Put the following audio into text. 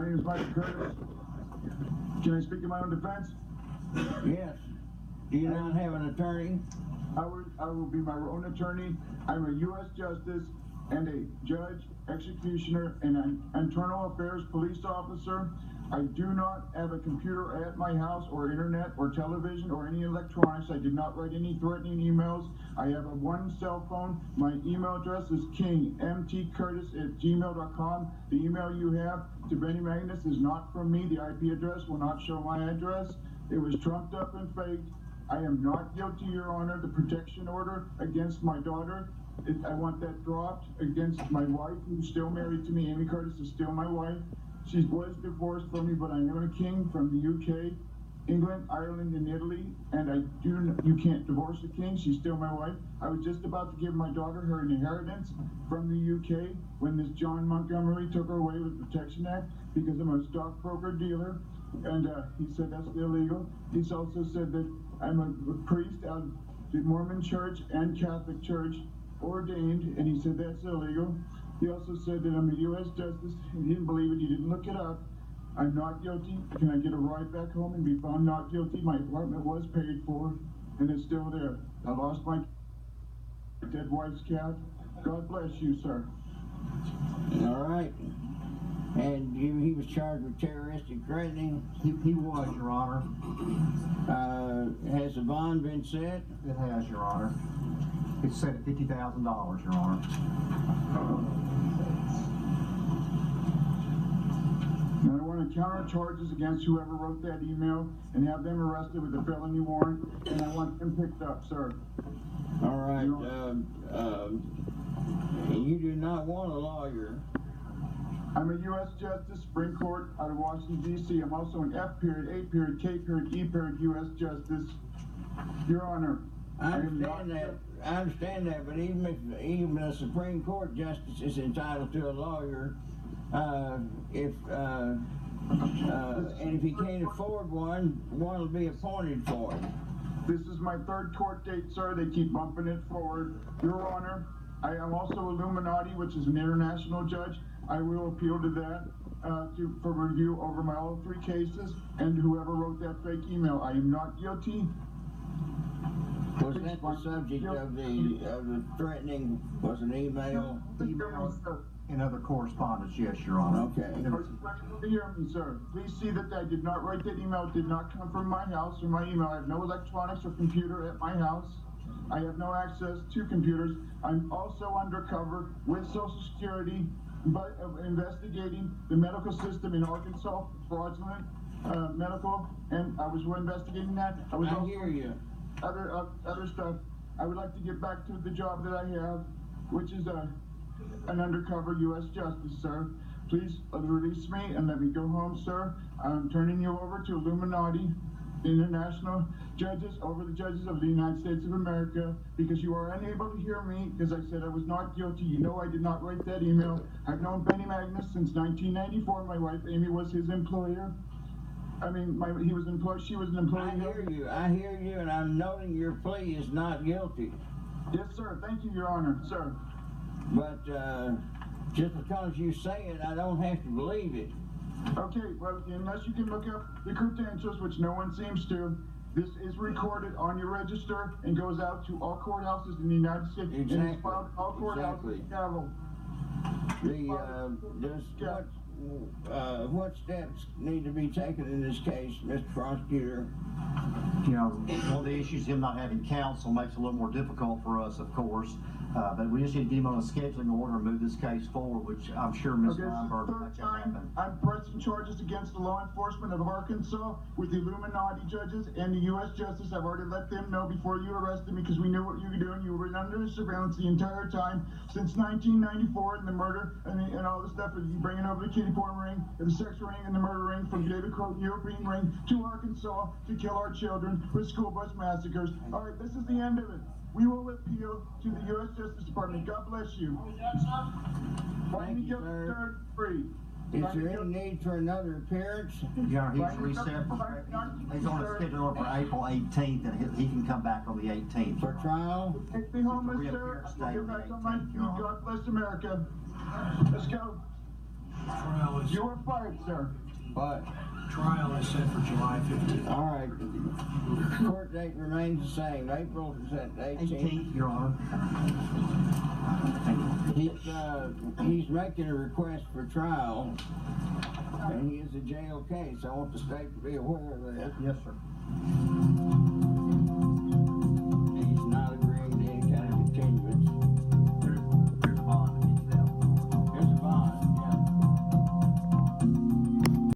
name is Michael Curtis. Can I speak in my own defense? Yes. Do you not have an attorney? I will be my own attorney. I'm a U.S. Justice and a judge, executioner, and an internal affairs police officer. I do not have a computer at my house or internet or television or any electronics. I did not write any threatening emails. I have one cell phone. My email address is kingmtcurtis@gmail.com. The email you have to Benny Magnus is not from me. The IP address will not show my address. It was trumped up and faked. I am not guilty, Your Honor. The protection order against my daughter, I want that dropped. Against my wife, who's still married to me. Amy Curtis is still my wife. She was divorced from me, but I am a king from the UK, England, Ireland, and Italy, and you can't divorce a king. She's still my wife. I was just about to give my daughter her inheritance from the UK when this John Montgomery took her away with the Protection Act because I'm a stockbroker dealer, and he said that's illegal. He's also said that I'm a priest out of the Mormon Church and Catholic Church, ordained, and he said that's illegal. He also said that I'm a U.S. Justice, and he didn't believe it. He didn't look it up. I'm not guilty. Can I get a ride back home and be found not guilty? My apartment was paid for, and it's still there. I lost my dead wife's cat. God bless you, sir. All right. And he was charged with terroristic threatening. He was, Your Honor. Has the bond been set? It has, Your Honor. It's set at $50,000, Your Honor. Now I want to counter charges against whoever wrote that email and have them arrested with a felony warrant, and I want them picked up, sir. All right. You do not want a lawyer. I'm a U.S. Justice, Supreme Court out of Washington, D.C. I'm also an F period, A period, K period, E period, U.S. Justice. Your Honor. I understand that, but even a Supreme Court justice is entitled to a lawyer. And if he can't afford one will be appointed for him. This is my third court date, sir. They keep bumping it forward. Your Honor, I am also Illuminati, which is an international judge. I will appeal to that for review over my all three cases and whoever wrote that fake email. I am not guilty. Was that the subject of the threatening? Was an email? And other correspondence, yes, Your Honor. Okay. Hear me, sir. Please see that I did not write that email. It did not come from my house or my email. I have no electronics or computer at my house. I have no access to computers. I'm also undercover with Social Security, but investigating the medical system in Arkansas, fraudulent medical, and I was investigating that. I hear you. Other stuff. I would like to get back to the job that I have, which is an undercover U.S. Justice, sir. Please release me and let me go home, sir. I'm turning you over to Illuminati, international judges, over the judges of the United States of America, because you are unable to hear me, because I said I was not guilty. You know I did not write that email. I've known Benny Magnus since 1994. My wife, Amy, was his employer. I mean, he was employed, she was an employee. I hear you, and I'm noting your plea is not guilty. Yes, sir. Thank you, Your Honor, sir. But just because you say it, I don't have to believe it. Okay, well, unless you can look up the credentials, which no one seems to, this is recorded on your register and goes out to all courthouses in the United States. Exactly. And it's filed all courthouses. Exactly. What steps need to be taken in this case, Mr. Prosecutor? You know, one of the issues, him not having counsel, makes it a little more difficult for us, of course. But we just need to get him on a scheduling order and move this case forward, which I'm sure Ms. Weinberg will make that happen. I'm pressing charges against the law enforcement of Arkansas with the Illuminati judges and the U.S. Justice. I've already let them know before you arrested me, because we knew what you were doing. You were under surveillance the entire time since 1994, and the murder and all the stuff. You bringing over the kitty porn ring, the sex ring, and the murder ring from David Crow, European ring, to Arkansas to kill our children with school bus massacres. All right, this is the end of it. We will appeal to the U.S. Justice Department. God bless you. Thank you, sir. Free. Is there any need for another appearance? Your Honor, he's reset. He's on a schedule for April 18th, and he can come back on the 18th. For trial? Take me home, sir. I'll get back on my feet. God bless America. Let's go. Trial is, You are fired, sir. But, trial is set for July 15th. all right, court date remains the same, April 18th. Your Honor. He's making a request for trial, and he is a jail case. I want the state to be aware of that. Yes, sir.